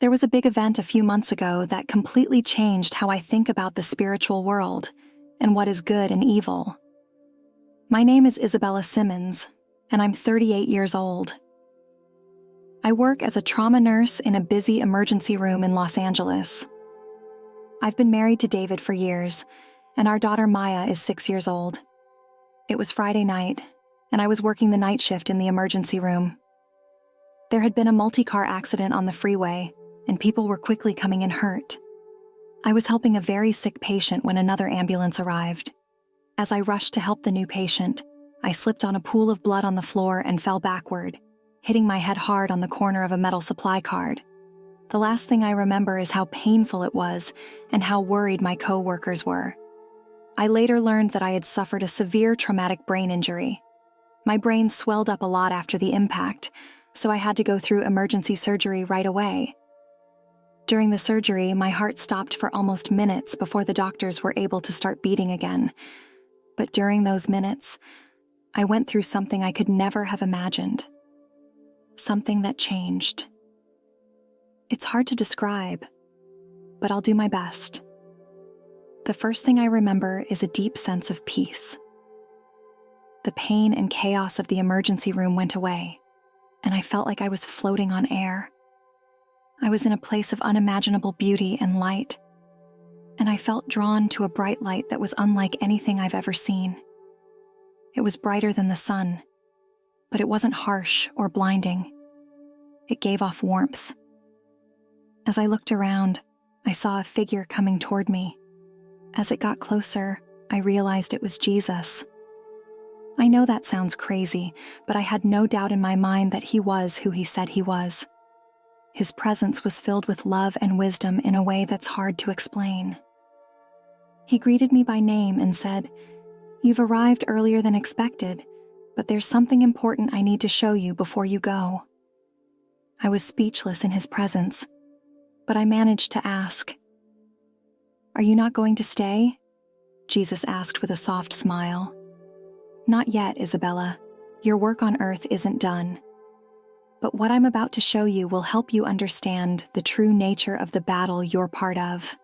There was a big event a few months ago that completely changed how I think about the spiritual world and what is good and evil. My name is Isabella Simmons, and I'm 38 years old. I work as a trauma nurse in a busy emergency room in Los Angeles. I've been married to David for years, and our daughter Maya is 6 years old. It was Friday night, and I was working the night shift in the emergency room. There had been a multi-car accident on the freeway, and people were quickly coming in hurt. I was helping a very sick patient when another ambulance arrived. As I rushed to help the new patient, I slipped on a pool of blood on the floor and fell backward, hitting my head hard on the corner of a metal supply card. The last thing I remember is how painful it was and how worried my co-workers were. I later learned that I had suffered a severe traumatic brain injury. My brain swelled up a lot after the impact, so I had to go through emergency surgery right away. During the surgery, my heart stopped for almost minutes before the doctors were able to start beating again. But during those minutes, I went through something I could never have imagined. Something that changed. It's hard to describe, but I'll do my best. The first thing I remember is a deep sense of peace. The pain and chaos of the emergency room went away, and I felt like I was floating on air. I was in a place of unimaginable beauty and light, and I felt drawn to a bright light that was unlike anything I've ever seen. It was brighter than the sun, but it wasn't harsh or blinding. It gave off warmth. As I looked around, I saw a figure coming toward me. As it got closer, I realized it was Jesus. I know that sounds crazy, but I had no doubt in my mind that he was who he said he was. His presence was filled with love and wisdom in a way that's hard to explain. He greeted me by name and said, "You've arrived earlier than expected, but there's something important I need to show you before you go." I was speechless in his presence, but I managed to ask, "Are you not going to stay?" Jesus asked with a soft smile. "Not yet, Isabella. Your work on earth isn't done. But what I'm about to show you will help you understand the true nature of the battle you're part of."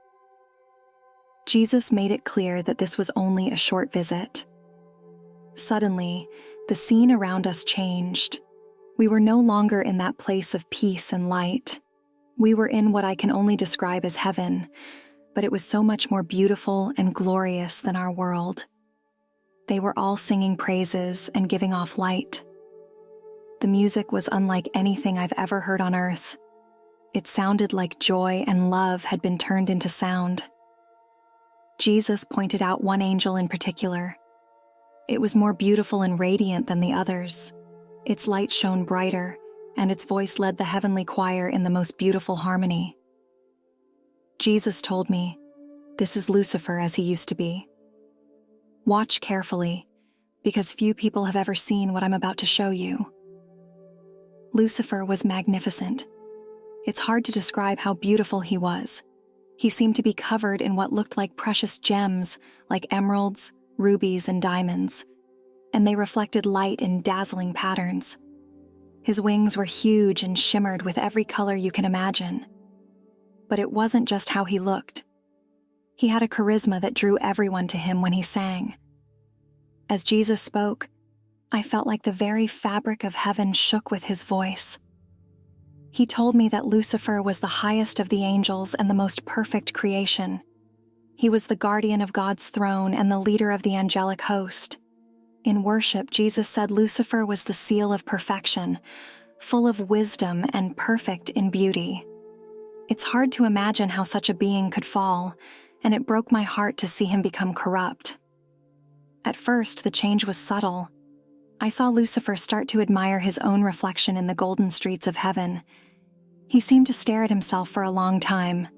Jesus made it clear that this was only a short visit. Suddenly, the scene around us changed. We were no longer in that place of peace and light. We were in what I can only describe as heaven, but it was so much more beautiful and glorious than our world. They were all singing praises and giving off light. The music was unlike anything I've ever heard on earth. It sounded like joy and love had been turned into sound. Jesus pointed out one angel in particular. It was more beautiful and radiant than the others. Its light shone brighter, and its voice led the heavenly choir in the most beautiful harmony. Jesus told me, "This is Lucifer as he used to be. Watch carefully, because few people have ever seen what I'm about to show you." Lucifer was magnificent. It's hard to describe how beautiful he was. He seemed to be covered in what looked like precious gems, like emeralds, rubies, and diamonds, and they reflected light in dazzling patterns. His wings were huge and shimmered with every color you can imagine. But it wasn't just how he looked. He had a charisma that drew everyone to him when he sang. As Jesus spoke, I felt like the very fabric of heaven shook with his voice. He told me that Lucifer was the highest of the angels and the most perfect creation. He was the guardian of God's throne and the leader of the angelic host. In worship, Jesus said Lucifer was the seal of perfection, full of wisdom and perfect in beauty. It's hard to imagine how such a being could fall, and it broke my heart to see him become corrupt. At first, the change was subtle. I saw Lucifer start to admire his own reflection in the golden streets of heaven. He seemed to stare at himself for a long time.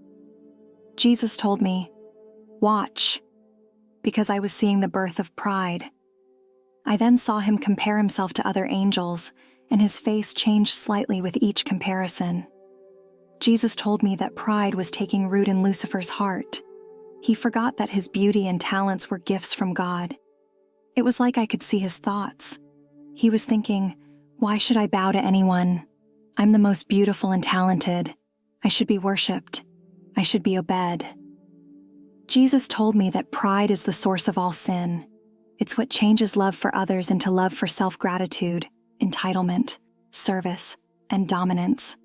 Jesus told me, "Watch," because I was seeing the birth of pride. I then saw him compare himself to other angels, and his face changed slightly with each comparison. Jesus told me that pride was taking root in Lucifer's heart. He forgot that his beauty and talents were gifts from God. It was like I could see his thoughts. He was thinking, "Why should I bow to anyone? I'm the most beautiful and talented." I should be worshipped. I should be obeyed. Jesus told me that pride is the source of all sin. It's what changes love for others into love for self-gratitude, entitlement, service, and dominance.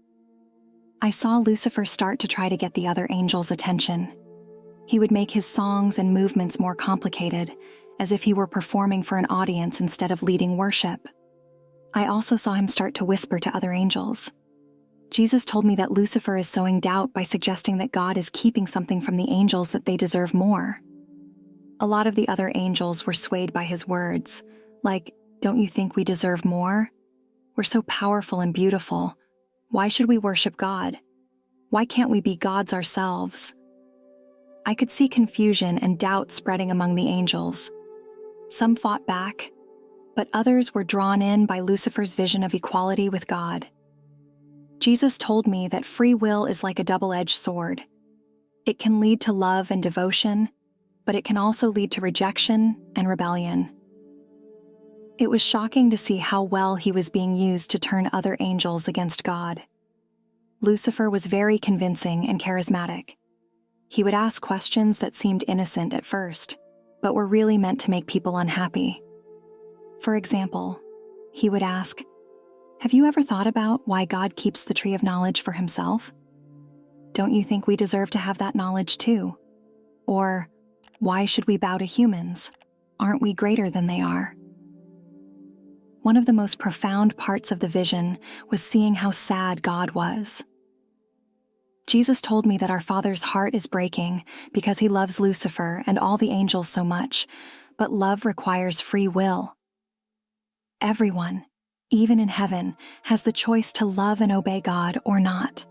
I saw Lucifer start to try to get the other angels' attention. He would make his songs and movements more complicated, as if he were performing for an audience instead of leading worship. I also saw him start to whisper to other angels. Jesus told me that Lucifer is sowing doubt by suggesting that God is keeping something from the angels that they deserve more. A lot of the other angels were swayed by his words, like, "Don't you think we deserve more? We're so powerful and beautiful. Why should we worship God? Why can't we be gods ourselves?" I could see confusion and doubt spreading among the angels. Some fought back, but others were drawn in by Lucifer's vision of equality with God. Jesus told me that free will is like a double-edged sword. It can lead to love and devotion, but it can also lead to rejection and rebellion. It was shocking to see how well he was being used to turn other angels against God. Lucifer was very convincing and charismatic. He would ask questions that seemed innocent at first, but were really meant to make people unhappy. For example, he would ask, "Have you ever thought about why God keeps the tree of knowledge for himself? Don't you think we deserve to have that knowledge too? Or, why should we bow to humans? Aren't we greater than they are?" One of the most profound parts of the vision was seeing how sad God was. Jesus told me that our Father's heart is breaking because he loves Lucifer and all the angels so much, but love requires free will. Everyone, even in heaven, has the choice to love and obey God or not.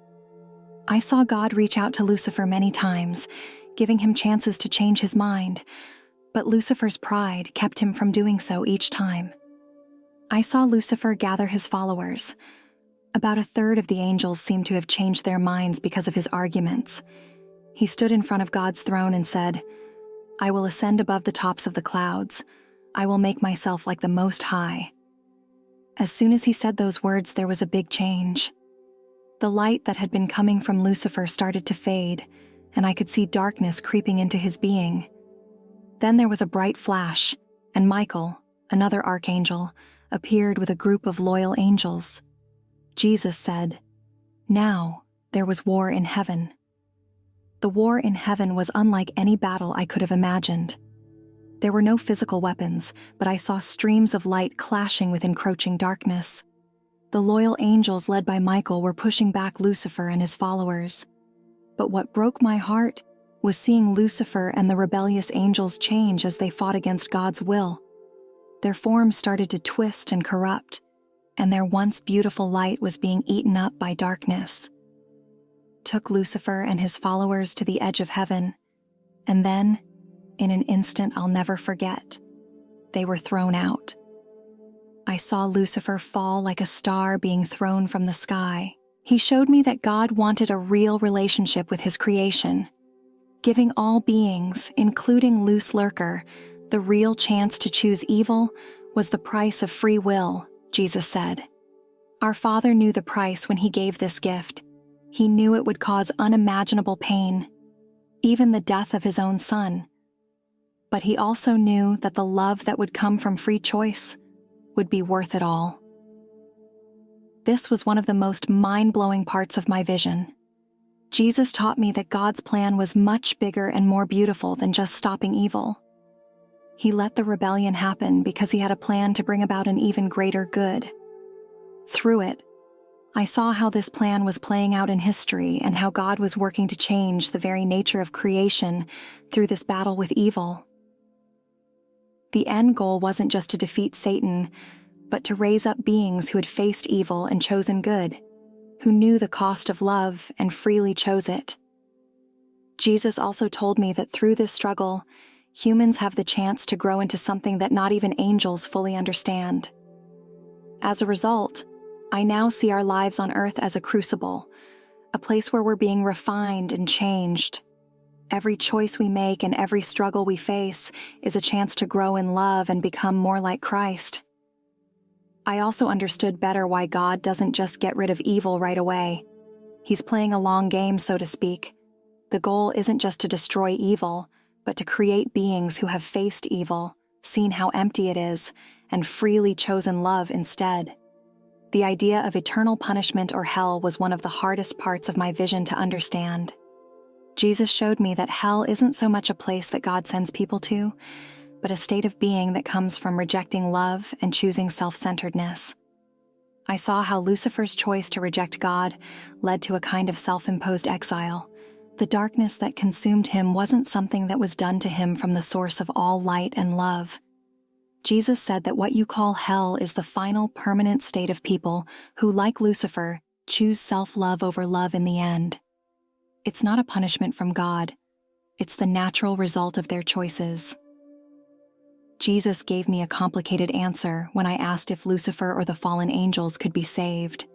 I saw God reach out to Lucifer many times, giving him chances to change his mind, but Lucifer's pride kept him from doing so each time. I saw Lucifer gather his followers. About a third of the angels seemed to have changed their minds because of his arguments. He stood in front of God's throne and said, "I will ascend above the tops of the clouds. I will make myself like the Most High." As soon as he said those words, there was a big change. The light that had been coming from Lucifer started to fade, and I could see darkness creeping into his being. Then there was a bright flash, and Michael, another archangel, appeared with a group of loyal angels. Jesus said, "Now there was war in heaven." The war in heaven was unlike any battle I could have imagined. There were no physical weapons, but I saw streams of light clashing with encroaching darkness. The loyal angels led by Michael were pushing back Lucifer and his followers. But what broke my heart was seeing Lucifer and the rebellious angels change as they fought against God's will. Their forms started to twist and corrupt, and their once beautiful light was being eaten up by darkness. Took Lucifer and his followers to the edge of heaven, and then, in an instant I'll never forget, they were thrown out. I saw Lucifer fall like a star being thrown from the sky. He showed me that God wanted a real relationship with his creation, giving all beings, including Luce Lurker, the real chance to choose evil was the price of free will, Jesus said. Our Father knew the price when he gave this gift. He knew it would cause unimaginable pain, even the death of his own son. But he also knew that the love that would come from free choice would be worth it all. This was one of the most mind-blowing parts of my vision. Jesus taught me that God's plan was much bigger and more beautiful than just stopping evil. He let the rebellion happen because he had a plan to bring about an even greater good. Through it, I saw how this plan was playing out in history and how God was working to change the very nature of creation through this battle with evil. The end goal wasn't just to defeat Satan, but to raise up beings who had faced evil and chosen good, who knew the cost of love and freely chose it. Jesus also told me that through this struggle, humans have the chance to grow into something that not even angels fully understand. As a result, I now see our lives on earth as a crucible, a place where we're being refined and changed. Every choice we make and every struggle we face is a chance to grow in love and become more like Christ. I also understood better why God doesn't just get rid of evil right away. He's playing a long game, so to speak. The goal isn't just to destroy evil, but to create beings who have faced evil, seen how empty it is, and freely chosen love instead. The idea of eternal punishment or hell was one of the hardest parts of my vision to understand. Jesus showed me that hell isn't so much a place that God sends people to, but a state of being that comes from rejecting love and choosing self-centeredness. I saw how Lucifer's choice to reject God led to a kind of self-imposed exile. The darkness that consumed him wasn't something that was done to him from the source of all light and love. Jesus said that what you call hell is the final permanent state of people who, like Lucifer, choose self-love over love in the end. It's not a punishment from God. It's the natural result of their choices. Jesus gave me a complicated answer when I asked if Lucifer or the fallen angels could be saved.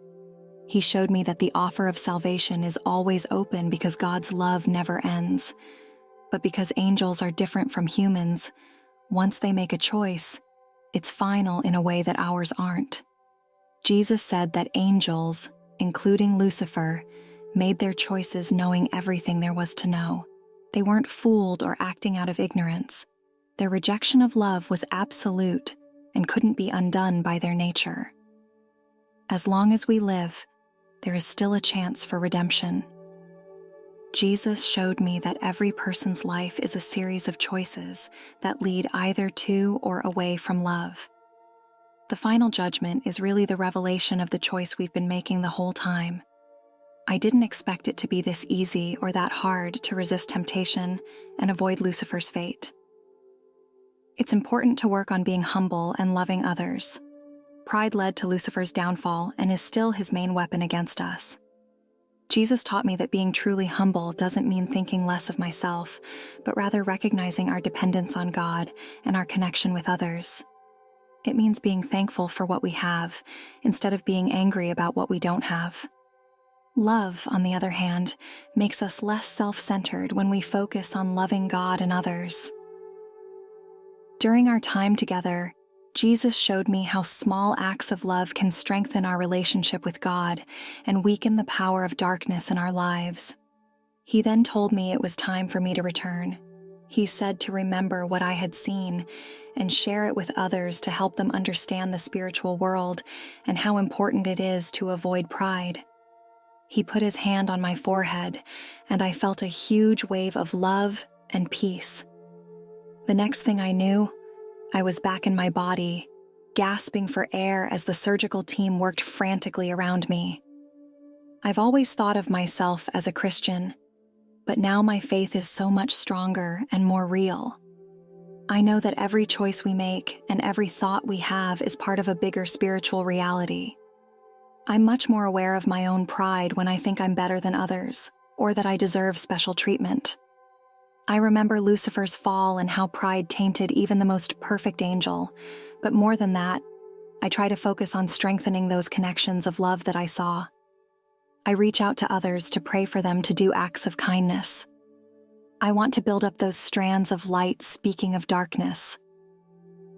He showed me that the offer of salvation is always open because God's love never ends. But because angels are different from humans, once they make a choice, it's final in a way that ours aren't. Jesus said that angels, including Lucifer, made their choices knowing everything there was to know. They weren't fooled or acting out of ignorance. Their rejection of love was absolute and couldn't be undone by their nature. As long as we live, there is still a chance for redemption. Jesus showed me that every person's life is a series of choices that lead either to or away from love. The final judgment is really the revelation of the choice we've been making the whole time. I didn't expect it to be this easy or that hard to resist temptation and avoid Lucifer's fate. It's important to work on being humble and loving others. Pride led to Lucifer's downfall and is still his main weapon against us. Jesus taught me that being truly humble doesn't mean thinking less of myself, but rather recognizing our dependence on God and our connection with others. It means being thankful for what we have, instead of being angry about what we don't have. Love, on the other hand, makes us less self-centered when we focus on loving God and others. During our time together, Jesus showed me how small acts of love can strengthen our relationship with God and weaken the power of darkness in our lives. He then told me it was time for me to return. He said to remember what I had seen and share it with others to help them understand the spiritual world and how important it is to avoid pride. He put his hand on my forehead, and I felt a huge wave of love and peace. The next thing I knew, I was back in my body, gasping for air as the surgical team worked frantically around me. I've always thought of myself as a Christian, but now my faith is so much stronger and more real. I know that every choice we make and every thought we have is part of a bigger spiritual reality. I'm much more aware of my own pride when I think I'm better than others, or that I deserve special treatment. I remember Lucifer's fall and how pride tainted even the most perfect angel, but more than that, I try to focus on strengthening those connections of love that I saw. I reach out to others to pray for them to do acts of kindness. I want to build up those strands of light speaking of darkness.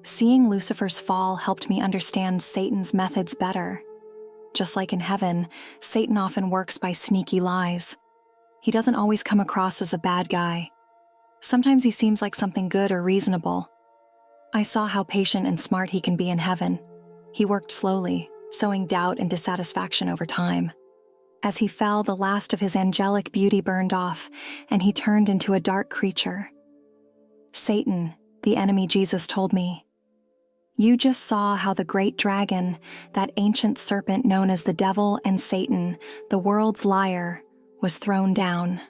Seeing Lucifer's fall helped me understand Satan's methods better. Just like in heaven, Satan often works by sneaky lies. He doesn't always come across as a bad guy. Sometimes he seems like something good or reasonable. I saw how patient and smart he can be in heaven. He worked slowly, sowing doubt and dissatisfaction over time. As he fell, the last of his angelic beauty burned off, and he turned into a dark creature. Satan, the enemy Jesus told me. You just saw how the great dragon, that ancient serpent known as the devil and Satan, the world's liar, was thrown down.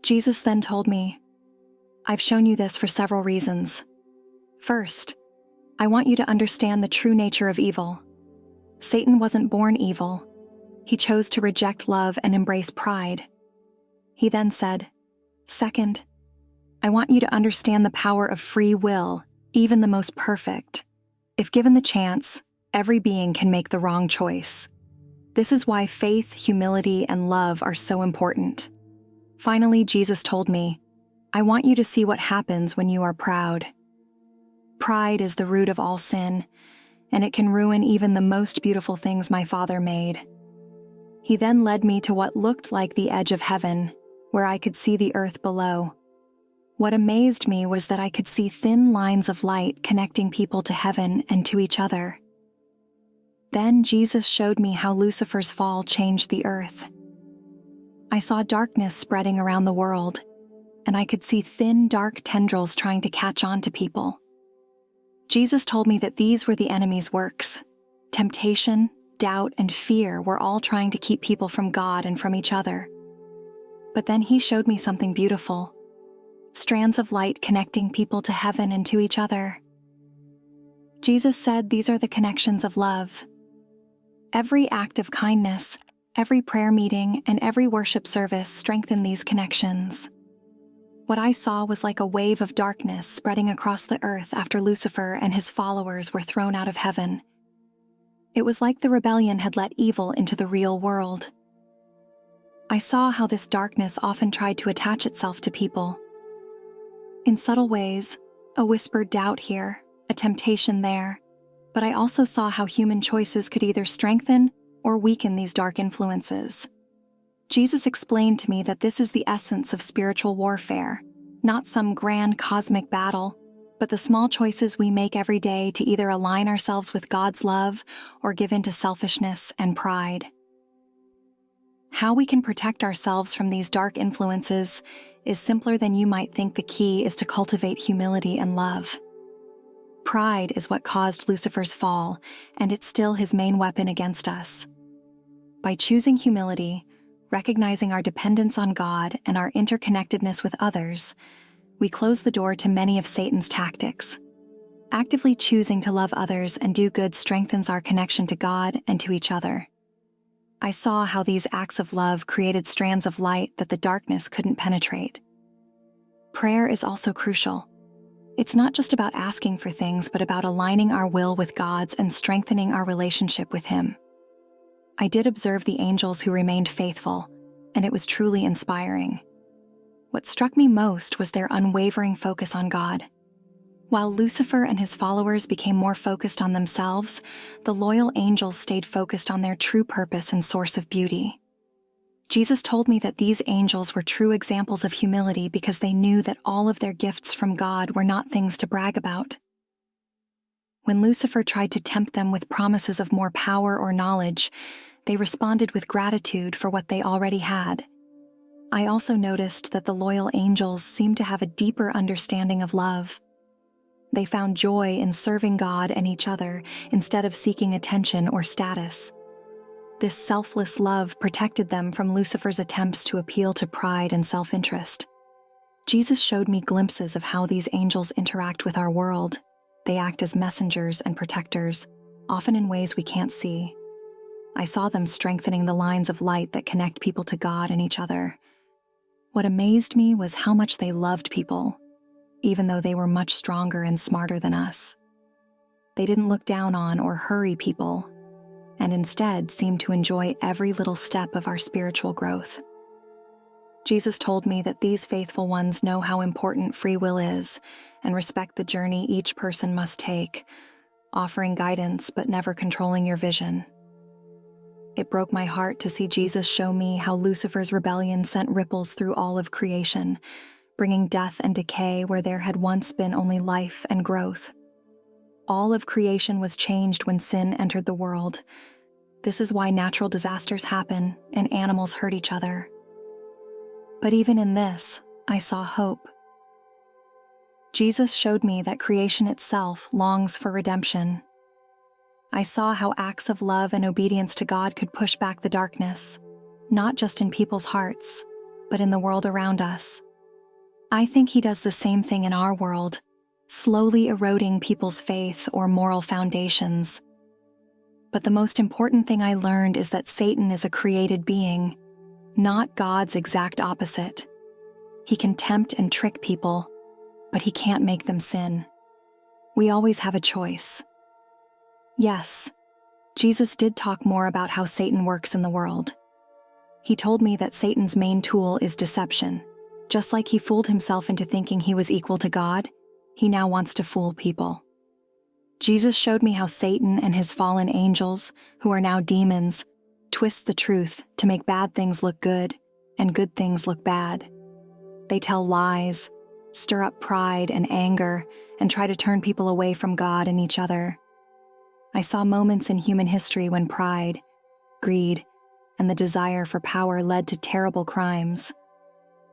Jesus then told me, I've shown you this for several reasons. First, I want you to understand the true nature of evil. Satan wasn't born evil. He chose to reject love and embrace pride. He then said, Second, I want you to understand the power of free will, even the most perfect. If given the chance, every being can make the wrong choice. This is why faith, humility, and love are so important. Finally, Jesus told me, I want you to see what happens when you are proud. Pride is the root of all sin, and it can ruin even the most beautiful things my Father made. He then led me to what looked like the edge of heaven, where I could see the earth below. What amazed me was that I could see thin lines of light connecting people to heaven and to each other. Then Jesus showed me how Lucifer's fall changed the earth. I saw darkness spreading around the world, and I could see thin, dark tendrils trying to catch on to people. Jesus told me that these were the enemy's works. Temptation, doubt, and fear were all trying to keep people from God and from each other. But then he showed me something beautiful. Strands of light connecting people to heaven and to each other. Jesus said these are the connections of love. Every act of kindness, every prayer meeting, and every worship service strengthen these connections. What I saw was like a wave of darkness spreading across the earth after Lucifer and his followers were thrown out of heaven. It was like the rebellion had let evil into the real world. I saw how this darkness often tried to attach itself to people. In subtle ways, a whispered doubt here, a temptation there, but I also saw how human choices could either strengthen or weaken these dark influences. Jesus explained to me that this is the essence of spiritual warfare, not some grand cosmic battle, but the small choices we make every day to either align ourselves with God's love or give in to selfishness and pride. How we can protect ourselves from these dark influences is simpler than you might think. The key is to cultivate humility and love. Pride is what caused Lucifer's fall, and it's still his main weapon against us. By choosing humility, recognizing our dependence on God and our interconnectedness with others, we close the door to many of Satan's tactics. Actively choosing to love others and do good strengthens our connection to God and to each other. I saw how these acts of love created strands of light that the darkness couldn't penetrate. Prayer is also crucial. It's not just about asking for things, but about aligning our will with God's and strengthening our relationship with Him. I did observe the angels who remained faithful, and it was truly inspiring. What struck me most was their unwavering focus on God. While Lucifer and his followers became more focused on themselves, the loyal angels stayed focused on their true purpose and source of beauty. Jesus told me that these angels were true examples of humility because they knew that all of their gifts from God were not things to brag about. When Lucifer tried to tempt them with promises of more power or knowledge, they responded with gratitude for what they already had. I also noticed that the loyal angels seemed to have a deeper understanding of love. They found joy in serving God and each other instead of seeking attention or status. This selfless love protected them from Lucifer's attempts to appeal to pride and self-interest. Jesus showed me glimpses of how these angels interact with our world. They act as messengers and protectors, often in ways we can't see. I saw them strengthening the lines of light that connect people to God and each other. What amazed me was how much they loved people, even though they were much stronger and smarter than us. They didn't look down on or hurry people, and instead seemed to enjoy every little step of our spiritual growth. Jesus told me that these faithful ones know how important free will is and respect the journey each person must take, offering guidance but never controlling your vision. It broke my heart to see Jesus show me how Lucifer's rebellion sent ripples through all of creation, bringing death and decay where there had once been only life and growth. All of creation was changed when sin entered the world. This is why natural disasters happen and animals hurt each other. But even in this, I saw hope. Jesus showed me that creation itself longs for redemption. I saw how acts of love and obedience to God could push back the darkness, not just in people's hearts, but in the world around us. I think He does the same thing in our world, slowly eroding people's faith or moral foundations. But the most important thing I learned is that Satan is a created being, not God's exact opposite. He can tempt and trick people, but he can't make them sin. We always have a choice. Yes, Jesus did talk more about how Satan works in the world. He told me that Satan's main tool is deception. Just like he fooled himself into thinking he was equal to God, he now wants to fool people. Jesus showed me how Satan and his fallen angels, who are now demons, twist the truth to make bad things look good and good things look bad. They tell lies, stir up pride and anger, and try to turn people away from God and each other. I saw moments in human history when pride, greed, and the desire for power led to terrible crimes.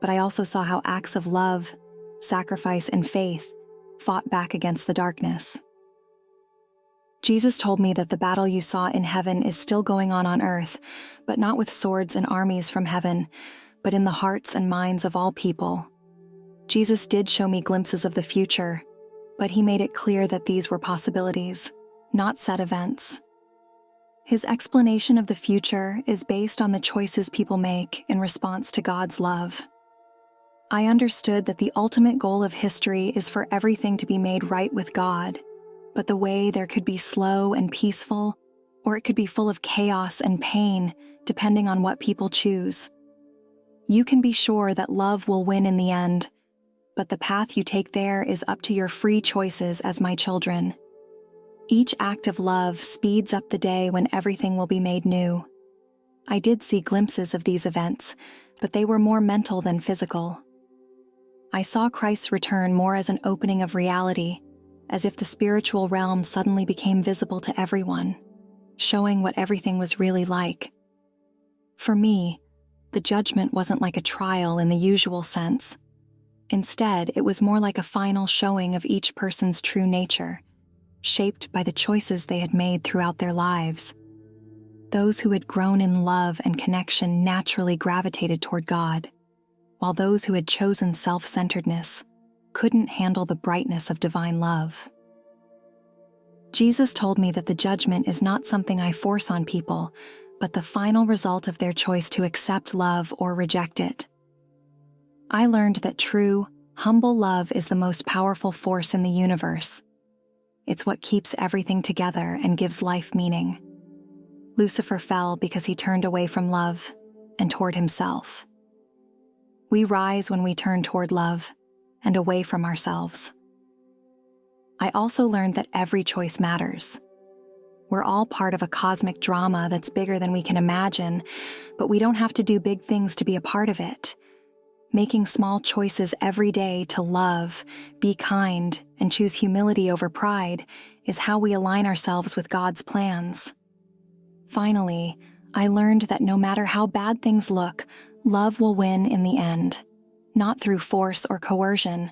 But I also saw how acts of love, sacrifice, and faith fought back against the darkness. Jesus told me that the battle you saw in heaven is still going on earth, but not with swords and armies from heaven, but in the hearts and minds of all people. Jesus did show me glimpses of the future, but he made it clear that these were possibilities, not set events. His explanation of the future is based on the choices people make in response to God's love. I understood that the ultimate goal of history is for everything to be made right with God, but the way there could be slow and peaceful, or it could be full of chaos and pain, depending on what people choose. You can be sure that love will win in the end, but the path you take there is up to your free choices as my children. Each act of love speeds up the day when everything will be made new. I did see glimpses of these events, but they were more mental than physical. I saw Christ's return more as an opening of reality, as if the spiritual realm suddenly became visible to everyone, showing what everything was really like. For me, the judgment wasn't like a trial in the usual sense. Instead, it was more like a final showing of each person's true nature, shaped by the choices they had made throughout their lives. Those who had grown in love and connection naturally gravitated toward God, while those who had chosen self-centeredness couldn't handle the brightness of divine love. Jesus told me that the judgment is not something I force on people, but the final result of their choice to accept love or reject it. I learned that true, humble love is the most powerful force in the universe. It's what keeps everything together and gives life meaning. Lucifer fell because he turned away from love and toward himself. We rise when we turn toward love and away from ourselves. I also learned that every choice matters. We're all part of a cosmic drama that's bigger than we can imagine, but we don't have to do big things to be a part of it. Making small choices every day to love, be kind, and choose humility over pride is how we align ourselves with God's plans. Finally, I learned that no matter how bad things look, love will win in the end, not through force or coercion,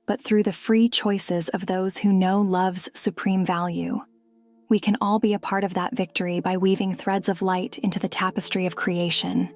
but through the free choices of those who know love's supreme value. We can all be a part of that victory by weaving threads of light into the tapestry of creation.